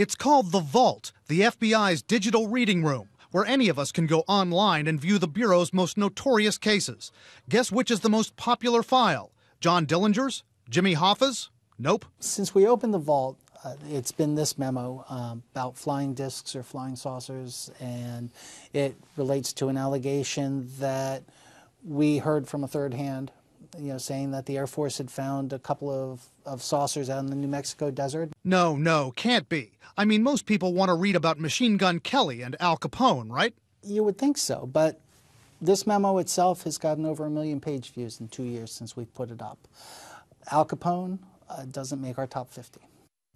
It's called the Vault, the FBI's digital reading room, where any of us can go online and view the Bureau's most notorious cases. Guess which is the most popular file? John Dillinger's? Jimmy Hoffa's? Nope. Since we opened the vault, it's been this memo about flying discs or flying saucers, and it relates to an allegation that we heard from a third hand, saying that the Air Force had found a couple of saucers out in the New Mexico desert. No, can't be. I mean, most people want to read about Machine Gun Kelly and Al Capone, right? You would think so, but this memo itself has gotten over 1 million page views in 2 years since we put it up. Al Capone doesn't make our top 50.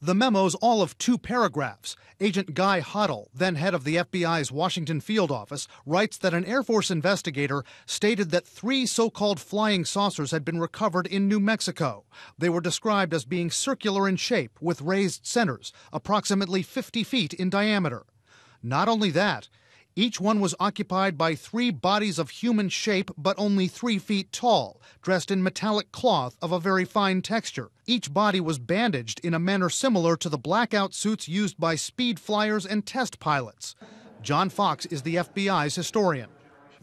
The memo's all of 2 paragraphs. Agent Guy Hottel, then head of the FBI's Washington field office, writes that an Air Force investigator stated that 3 so-called flying saucers had been recovered in New Mexico. They were described as being circular in shape with raised centers, approximately 50 feet in diameter. Not only that, each one was occupied by 3 bodies of human shape, but only 3 feet tall, dressed in metallic cloth of a very fine texture. Each body was bandaged in a manner similar to the blackout suits used by speed flyers and test pilots. John Fox is the FBI's historian.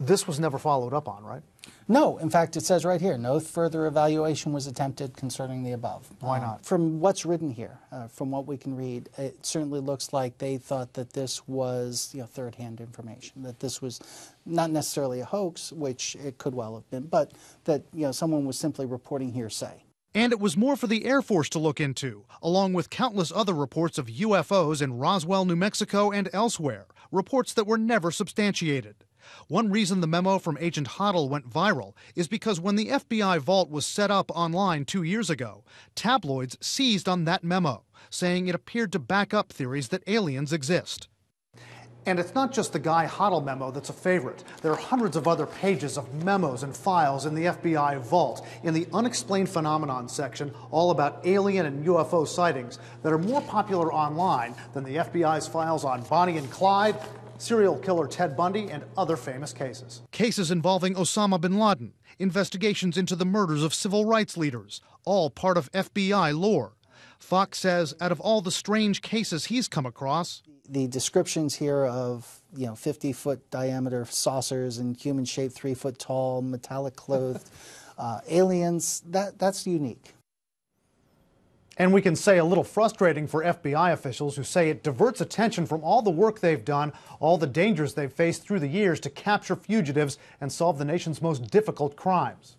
This was never followed up on, right? No. In fact, it says right here, no further evaluation was attempted concerning the above. Why not? From what's written here, from what we can read, it certainly looks like they thought that this was third-hand information, that this was not necessarily a hoax, which it could well have been, but that someone was simply reporting hearsay. And it was more for the Air Force to look into, along with countless other reports of UFOs in Roswell, New Mexico, and elsewhere, reports that were never substantiated. One reason the memo from Agent Hottel went viral is because when the FBI vault was set up online 2 years ago, tabloids seized on that memo, saying it appeared to back up theories that aliens exist. And it's not just the Guy Hottel memo that's a favorite. There are hundreds of other pages of memos and files in the FBI vault in the Unexplained Phenomenon section, all about alien and UFO sightings that are more popular online than the FBI's files on Bonnie and Clyde, serial killer Ted Bundy, and other famous cases. Cases involving Osama bin Laden, investigations into the murders of civil rights leaders, all part of FBI lore. Fox says out of all the strange cases he's come across, the descriptions here of 50-foot diameter saucers and human shaped 3 foot tall, metallic clothed aliens, that's unique. And we can say a little frustrating for FBI officials who say it diverts attention from all the work they've done, all the dangers they've faced through the years to capture fugitives and solve the nation's most difficult crimes.